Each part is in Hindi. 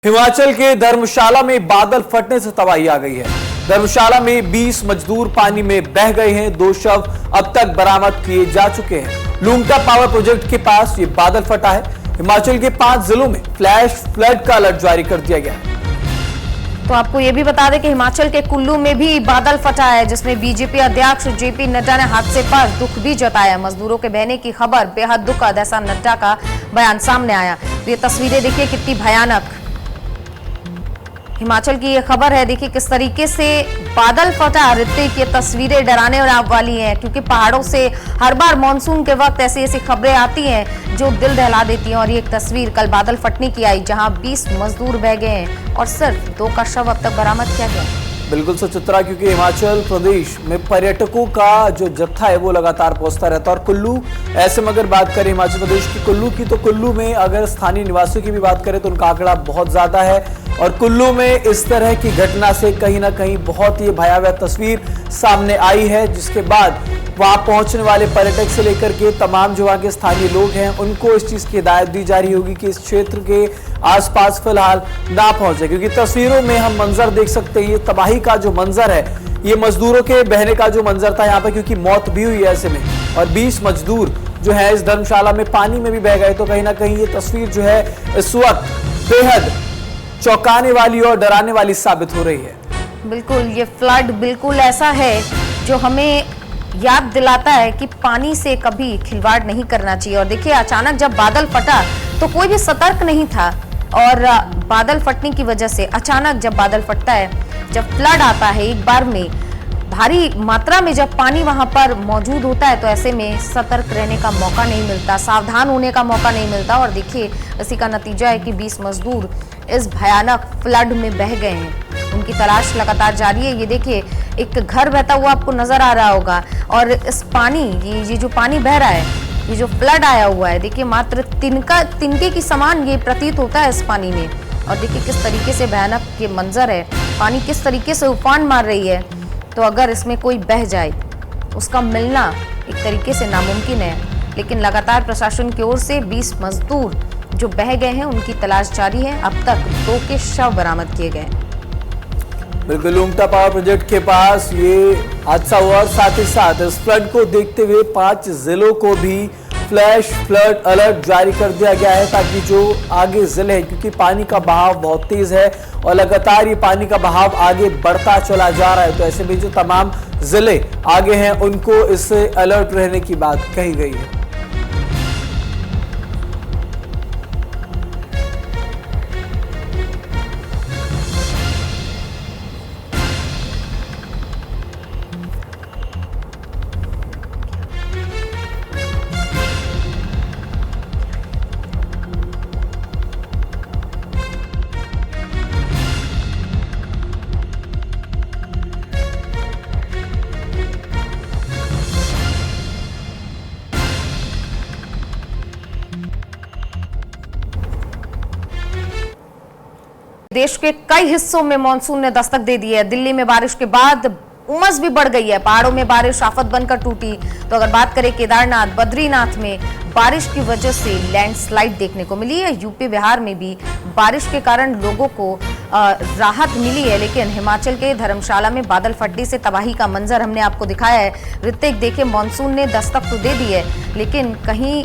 हिमाचल के धर्मशाला में बादल फटने से तबाही आ गई है। धर्मशाला में 20 मजदूर पानी में बह गए हैं। 2 शव अब तक बरामद किए जा चुके हैं। लूंगटा पावर प्रोजेक्ट के पास ये बादल फटा है। हिमाचल के 5 जिलों में फ्लैश फ्लड का अलर्ट जारी कर दिया गया है। तो आपको ये भी बता दें कि हिमाचल के कुल्लू में भी बादल फटा है, जिसमें बीजेपी अध्यक्ष जेपी नड्डा ने हादसे पर दुख भी जताया। मजदूरों के बहने की खबर बेहद दुखद, ऐसा नड्डा का बयान सामने आया। तो ये तस्वीरें देखिए कितनी भयानक। हिमाचल की ये खबर है, देखिए किस तरीके से बादल फटा। ऋतिक, ये तस्वीरें डराने वाली हैं, क्योंकि पहाड़ों से हर बार मानसून के वक्त ऐसी ऐसी खबरें आती हैं जो दिल दहला देती हैं। और ये एक तस्वीर कल बादल फटने की आई, जहां 20 मजदूर बह गए हैं और सिर्फ 2 का शव अब तक बरामद किया गया। बिल्कुल सचित्रा, क्योंकि हिमाचल प्रदेश में पर्यटकों का जो जत्था है वो लगातार पहुंचता रहता है। और कुल्लू, ऐसे में अगर बात करें हिमाचल प्रदेश की कुल्लू की, तो कुल्लू में अगर स्थानीय निवासियों की भी बात करें तो उनका आंकड़ा बहुत ज्यादा है। और कुल्लू में इस तरह की घटना से कहीं ना कहीं बहुत ही भयावह तस्वीर सामने आई है, जिसके बाद वहां पहुंचने वाले पर्यटक से लेकर के तमाम जो वहां के स्थानीय लोग हैं उनको इस चीज की हिदायत दी जा रही होगी कि इस क्षेत्र के आसपास फिलहाल ना पहुंचे, क्योंकि तस्वीरों में हम मंजर देख सकते हैं। ये तबाही का जो मंजर है, ये मजदूरों के बहने का जो मंजर था यहाँ पर, क्योंकि मौत भी हुई है ऐसे में। और 20 मजदूर जो है इस धर्मशाला में पानी में भी बह गए। तो कहीं ना कहीं ये तस्वीर जो है इस वक्त बेहद चौंकाने वाली और डराने वाली साबित हो रही है। बिल्कुल, ये फ्लड बिल्कुल ऐसा है जो हमें याद दिलाता है कि पानी से कभी खिलवाड़ नहीं करना चाहिए। और देखिए, अचानक जब बादल फटा तो कोई भी सतर्क नहीं था, और बादल फटने की वजह से अचानक जब बादल फटता है, जब फ्लड आता है एक बार में भारी मात्रा में, जब पानी वहां पर मौजूद होता है, तो ऐसे में सतर्क रहने का मौका नहीं मिलता, सावधान होने का मौका नहीं मिलता। और देखिए, इसी का नतीजा है कि 20 मजदूर इस भयानक फ्लड में बह गए हैं। उनकी तलाश लगातार जारी है। ये देखिए, एक घर बहता हुआ आपको नजर आ रहा होगा, और इस पानी, ये जो पानी बह रहा है, ये जो फ्लड आया हुआ है, देखिए मात्र तिनके की समान ये प्रतीत होता है इस पानी में। और देखिए किस तरीके से भयानक ये मंजर है, पानी किस तरीके से उफान मार रही है। तो अगर इसमें कोई बह जाए, उसका मिलना एक तरीके से नामुमकिन है। लेकिन लगातार प्रशासन की ओर से 20 मजदूर जो बह गए हैं उनकी तलाश जारी है। अब तक 2 के शव बरामद किए गए। बिल्कुल, लूंगटा पावर प्रोजेक्ट के पास ये हादसा हुआ। और साथ ही साथ इस फ्लड को देखते हुए 5 जिलों को भी फ्लैश फ्लड अलर्ट जारी कर दिया गया है, ताकि जो आगे जिले हैं, क्योंकि पानी का बहाव बहुत तेज है और लगातार ये पानी का बहाव आगे बढ़ता चला जा रहा है। तो ऐसे में जो तमाम जिले आगे हैं उनको इससे अलर्ट रहने की बात कही गई है। देश के कई हिस्सों में मानसून ने दस्तक दे दी है। दिल्ली में बारिश के बाद उमस भी बढ़ गई है। पहाड़ों में बारिश आफत बनकर टूटी। तो अगर बात करें केदारनाथ, बद्रीनाथ में बारिश की वजह से लैंडस्लाइड देखने को मिली है। यूपी, बिहार में भी बारिश के कारण लोगों को राहत मिली है। लेकिन हिमाचल के धर्मशाला में बादल फटने से तबाही का मंजर हमने आपको दिखाया है। ऋतिक, देखिए मानसून ने दस्तक तो दे दी है, लेकिन कहीं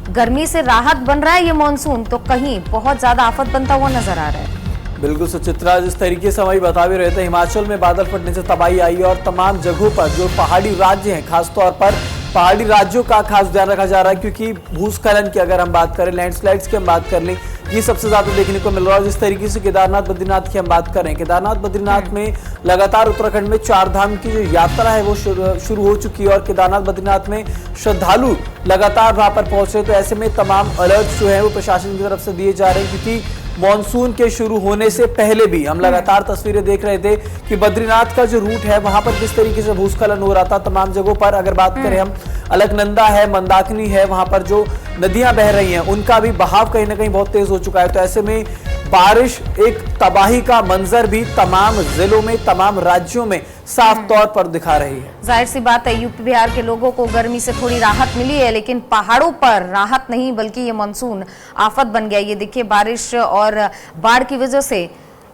गर्मी से राहत बन रहा है ये मानसून, तो कहीं बहुत ज्यादा आफत बनता हुआ नजर आ रहा है। बिल्कुल सचित्रा, जिस तरीके से हमारी बता भी रहे थे, हिमाचल में बादल फटने से तबाही आई और तमाम जगहों पर जो पहाड़ी राज्य हैं, खासतौर पर पहाड़ी राज्यों का खास ध्यान रखा जा रहा है, क्योंकि भूस्खलन की अगर हम बात करें, लैंडस्लाइड्स की हम बात कर लें, ये सबसे ज्यादा देखने को मिल रहा है। जिस तरीके से केदारनाथ बद्रीनाथ की हम बात करें, केदारनाथ बद्रीनाथ में लगातार उत्तराखंड में 4 धाम की जो यात्रा है वो शुरू हो चुकी है। और केदारनाथ बद्रीनाथ में श्रद्धालु लगातार वहां पर पहुंच रहे। तो ऐसे में तमाम अलर्ट जो है वो प्रशासन की तरफ से दिए जा रहे हैं, क्योंकि मॉनसून के शुरू होने से पहले भी हम लगातार तस्वीरें देख रहे थे कि बद्रीनाथ का जो रूट है वहां पर किस तरीके से भूस्खलन हो रहा था तमाम जगहों पर। अगर बात करें हम, अलकनंदा है, मंदाकिनी है, वहां पर जो नदियां बह रही हैं उनका भी बहाव कहीं ना कहीं बहुत तेज हो चुका है। तो ऐसे में बारिश एक तबाही का मंजर भी तमाम जिलों में, तमाम राज्यों में साफ तौर पर दिखा रही है। जाहिर सी बात है यूपी बिहार के लोगों को गर्मी से थोड़ी राहत मिली है, लेकिन पहाड़ों पर राहत नहीं बल्कि ये मानसून आफत बन गया। ये देखिए बारिश और बाढ़ की वजह से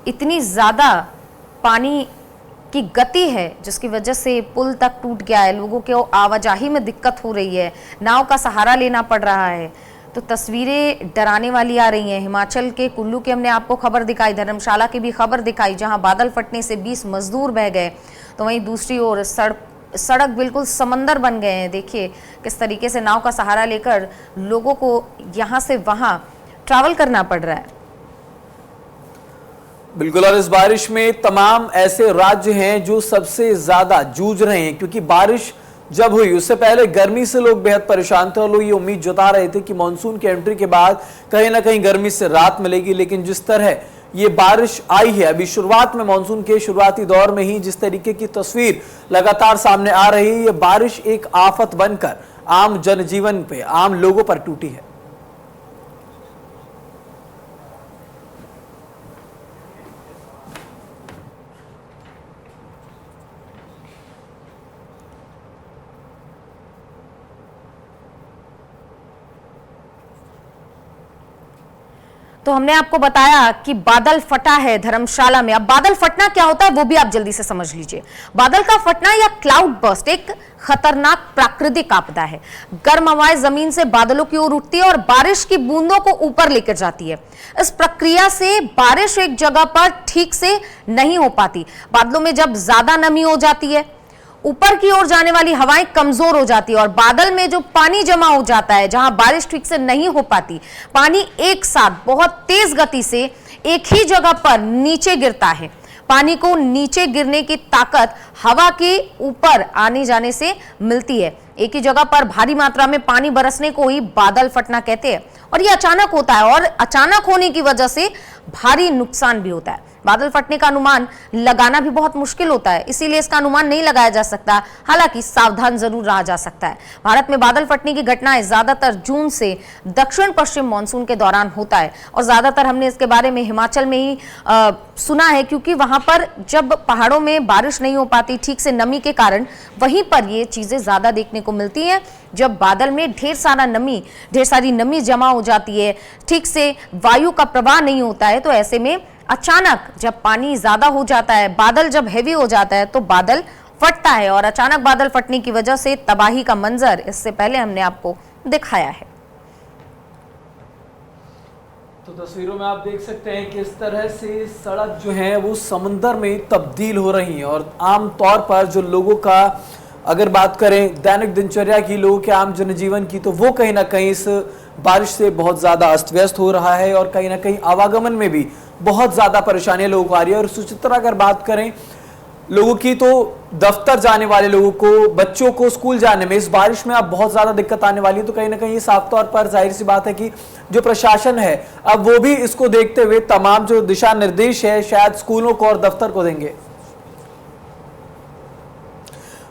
इतनी ज्यादा पानी की गति है जिसकी वजह से पुल तक टूट गया है, लोगों के आवाजाही में दिक्कत हो रही है, नाव का सहारा लेना पड़ रहा है। तो तस्वीरें डराने वाली आ रही हैं। हिमाचल के कुल्लू की हमने आपको खबर दिखाई, धर्मशाला की भी खबर दिखाई जहां बादल फटने से 20 मजदूर बह गए। तो वहीं दूसरी ओर सड़क बिल्कुल समंदर बन गए हैं। देखिए किस तरीके से नाव का सहारा लेकर लोगों को यहां से वहां ट्रैवल करना पड़ रहा है। बिल्कुल, और इस बारिश में तमाम ऐसे राज्य हैं जो सबसे ज्यादा जूझ रहे हैं, क्योंकि बारिश जब हुई उससे पहले गर्मी से लोग बेहद परेशान थे और लोग ये उम्मीद जता रहे थे कि मानसून की एंट्री के बाद कहीं ना कहीं गर्मी से राहत मिलेगी। लेकिन जिस तरह ये बारिश आई है अभी शुरुआत में, मानसून के शुरुआती दौर में ही जिस तरीके की तस्वीर लगातार सामने आ रही है, ये बारिश एक आफत बनकर आम जनजीवन पे, आम लोगों पर टूटी है। तो हमने आपको बताया कि बादल फटा है धर्मशाला में। अब बादल फटना क्या होता है वो भी आप जल्दी से समझ लीजिए। बादल का फटना या क्लाउड बर्स्ट एक खतरनाक प्राकृतिक आपदा है। गर्म हवाएं जमीन से बादलों की ओर उठती है और बारिश की बूंदों को ऊपर लेकर जाती है। इस प्रक्रिया से बारिश एक जगह पर ठीक से नहीं हो पाती। बादलों में जब ज्यादा नमी हो जाती है, ऊपर की ओर जाने वाली हवाएं कमजोर हो जाती है और बादल में जो पानी जमा हो जाता है, जहां बारिश ठीक से नहीं हो पाती, पानी एक साथ बहुत तेज गति से एक ही जगह पर नीचे गिरता है। पानी को नीचे गिरने की ताकत हवा के ऊपर आने जाने से मिलती है। एक ही जगह पर भारी मात्रा में पानी बरसने को ही बादल फटना कहते हैं और ये अचानक होता है और अचानक होने की वजह से भारी नुकसान भी होता है। बादल फटने का अनुमान लगाना भी बहुत मुश्किल होता है, इसीलिए इसका अनुमान नहीं लगाया जा सकता। हालांकि सावधान जरूर रहा जा सकता है। भारत में बादल फटने की घटनाएं ज्यादातर जून से दक्षिण पश्चिम मानसून के दौरान होता है और ज्यादातर हमने इसके बारे में हिमाचल में ही सुना है, क्योंकि वहां पर जब पहाड़ों में बारिश नहीं हो पाती ठीक से नमी के कारण, वहीं पर ये चीजें ज्यादा देखने को मिलती हैं। जब बादल में ढेर सारी नमी जमा हो जाती है, ठीक से वायु का प्रवाह नहीं होता है, तो ऐसे में अचानक जब पानी ज्यादा हो जाता है, बादल जब हैवी हो जाता है तो बादल फटता है और अचानक बादल फटने की वजह से तबाही का मंजर इससे पहले हमने आपको दिखाया है। तो तस्वीरों में आप देख सकते हैं कि इस तरह से सड़क जो है वो समंदर में तब्दील हो रही है और आम तौर पर जो लोगों का अगर बात करें दैनिक दिनचर्या की, लोगों के आम जनजीवन की, तो वो कहीं ना कहीं इस बारिश से बहुत ज़्यादा अस्त व्यस्त हो रहा है और कहीं ना कहीं आवागमन में भी बहुत ज़्यादा परेशानियां लोगों को आ रही है। और उसी तरह अगर बात करें लोगों की, तो दफ्तर जाने वाले लोगों को, बच्चों को स्कूल जाने में इस बारिश में अब बहुत ज़्यादा दिक्कत आने वाली है। तो कहीं ना कहीं साफ तौर पर जाहिर सी बात है कि जो प्रशासन है अब वो भी इसको देखते हुए तमाम जो दिशा निर्देश है शायद स्कूलों को और दफ्तर को देंगे।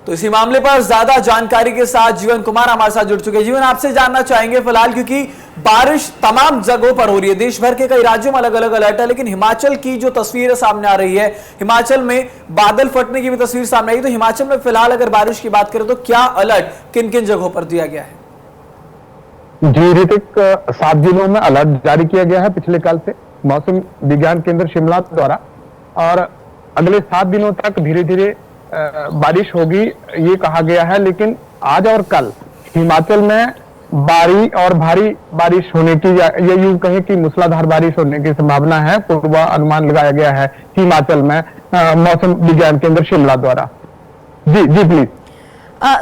तो इसी मामले पर ज्यादा जानकारी के साथ जीवन कुमार हमारे साथ जुड़ चुके हैं। जीवन, आपसे जानना चाहेंगे फिलहाल, क्योंकि बारिश तमाम जगहों पर हो रही है, देश भर के कई राज्यों में अलग अलग अलर्ट है, लेकिन हिमाचल की जो तस्वीर सामने आ रही है, हिमाचल में बादल फटने की भी तस्वीर सामने आई। तो हिमाचल में फिलहाल अगर बारिश की बात करें तो क्या अलर्ट किन किन जगहों पर दिया गया है? जी ऋतिक, 7 जिलों में अलर्ट जारी किया गया है पिछले कल से मौसम विज्ञान केंद्र शिमला द्वारा, और अगले 7 दिनों तक धीरे धीरे बारिश होगी ये कहा गया है। लेकिन आज और कल हिमाचल में भारी बारिश होने की, या यूं कहें कि मूसलाधार बारिश होने की संभावना है, पूर्वानुमान लगाया गया है हिमाचल में मौसम विज्ञान केंद्र शिमला द्वारा। जी प्लीज।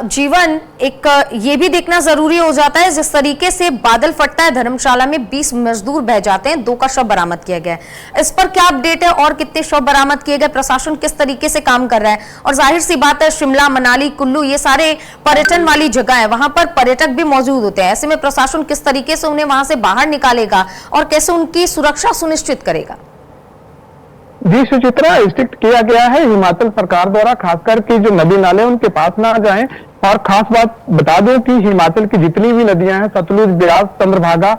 जीवन, एक ये भी देखना जरूरी हो जाता है, जिस तरीके से बादल फटता है धर्मशाला में 20 मजदूर बह जाते हैं, 2 का शव बरामद किया गया है। इस पर क्या अपडेट है और कितने शव बरामद किए गए, प्रशासन किस तरीके से काम कर रहा है? और जाहिर सी बात है शिमला, मनाली, कुल्लू ये सारे पर्यटन वाली जगह है, वहां पर पर्यटक भी मौजूद होते हैं। ऐसे में प्रशासन किस तरीके से उन्हें वहां से बाहर निकालेगा और कैसे उनकी सुरक्षा सुनिश्चित करेगा? जी सुचित्रा, स्ट्रिक्ट किया गया है हिमाचल सरकार द्वारा, खासकर के जो नदी नाले उनके पास ना जाएं। और खास बात बता दूं कि हिमाचल की जितनी भी नदियां हैं, सतलुज, ब्यास, चंद्रभागा,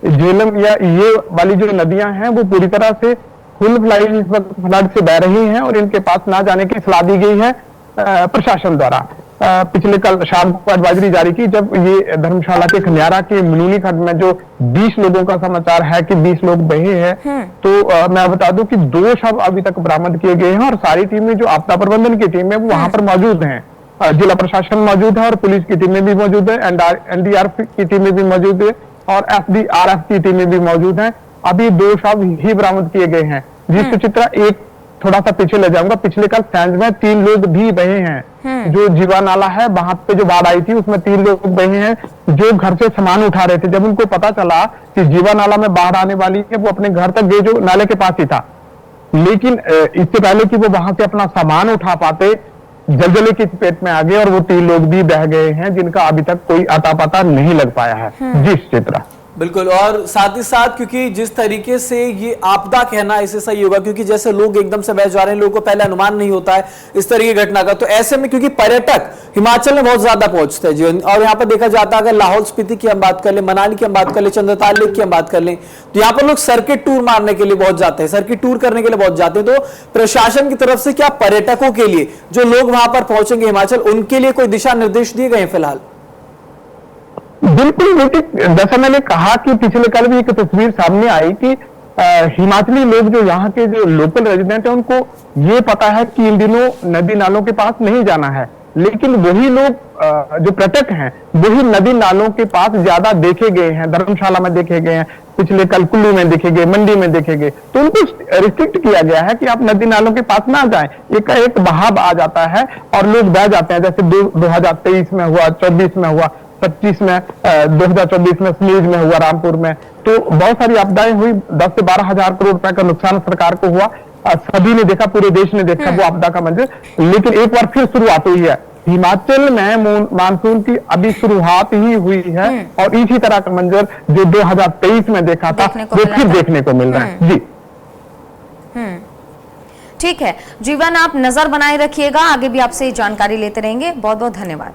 झेलम या ये वाली जो नदियां हैं वो पूरी तरह से फुल फ्लड से बह रही हैं और इनके पास ना जाने की सलाह दी गई है प्रशासन द्वारा। पिछले कल शाम को एडवाइजरी जारी की, जब ये धर्मशाला के खनियारा के मिनूनी खड्ड में जो 20 लोगों का समाचार है कि 20 लोग बहे हैं, तो मैं बता दूं कि 2 शव अभी तक बरामद किए गए हैं और सारी टीमें, जो आपदा प्रबंधन की टीम है, वो वहां पर मौजूद हैं। जिला प्रशासन मौजूद है और पुलिस की टीमें भी मौजूद है, एनडीआरएफ की टीमें भी मौजूद है और एसडीआरएफ की टीमें भी मौजूद हैं। अभी 2 शव ही बरामद किए गए हैं। जी सुचित्रा, एक थोड़ा सा पीछे ले जाऊंगा, पिछले कल सैंज में 3 लोग भी बहे हैं। जो जीवा नाला है वहां पे जो बाढ़ आई थी उसमें 3 लोग बहे हैं, जो घर से सामान उठा रहे थे। जब उनको पता चला कि जीवा नाला में बाढ़ आने वाली है, वो अपने घर तक गए जो नाले के पास ही था, लेकिन इससे पहले कि वो वहां से अपना सामान उठा पाते, जलजले की चपेट में आ गए और वो 3 लोग भी बह गए हैं, जिनका अभी तक कोई अता पता नहीं लग पाया है। जी चित्रा, बिल्कुल। और साथ ही साथ, क्योंकि जिस तरीके से ये आपदा कहना इसे सही होगा, क्योंकि जैसे लोग एकदम से बह जा रहे हैं, लोगों को पहले अनुमान नहीं होता है इस तरह की घटना का, तो ऐसे में क्योंकि पर्यटक हिमाचल में बहुत ज्यादा पहुंचते हैं जीवन, और यहाँ पर देखा जाता है, अगर लाहौल स्पीति की हम बात कर लें, मनाली की हम बात कर लें, चंद्रताल लेक की हम बात कर लें, तो यहाँ पर लोग सर्किट टूर मारने के लिए बहुत जाते हैं, सर्किट टूर करने के लिए बहुत जाते हैं। तो प्रशासन की तरफ से क्या पर्यटकों के लिए, जो लोग वहां पर पहुंचेंगे हिमाचल, उनके लिए कोई दिशा निर्देश दिए गए फिलहाल? बिल्कुल ऋतिक, जैसा मैंने कहा कि पिछले कल भी एक तस्वीर सामने आई कि हिमाचली लोग, जो यहाँ के जो लोकल रेजिडेंट है, उनको ये पता है कि इन दिनों नदी नालों के पास नहीं जाना है, लेकिन वही लोग जो पर्यटक हैं वही नदी नालों के पास ज्यादा देखे गए हैं। धर्मशाला में देखे गए हैं, पिछले कल कुल्लू में देखे गए, मंडी में देखे गए, तो उनको रिस्ट्रिक्ट किया गया है कि आप नदी नालों के पास ना जाएं। एक बहाव आ जाता है और लोग बह जाते हैं, जैसे 2023 में हुआ, 24 में हुआ, 25 में, 2024 में स्लीज में हुआ, रामपुर में, तो बहुत सारी आपदाएं हुई। 10 से 12 हजार करोड़ रुपए का नुकसान सरकार को हुआ। सभी ने देखा, पूरे देश ने देखा वो आपदा का मंजर। लेकिन एक बार फिर शुरुआत हुई है हिमाचल में, मानसून की अभी शुरुआत ही हुई है और इसी तरह का मंजर जो 2023 में देखा था वो फिर देखने को मिल रहा है। जी ठीक है जीवन, आप नजर बनाए रखिएगा, आगे भी आपसे जानकारी लेते रहेंगे। बहुत बहुत धन्यवाद।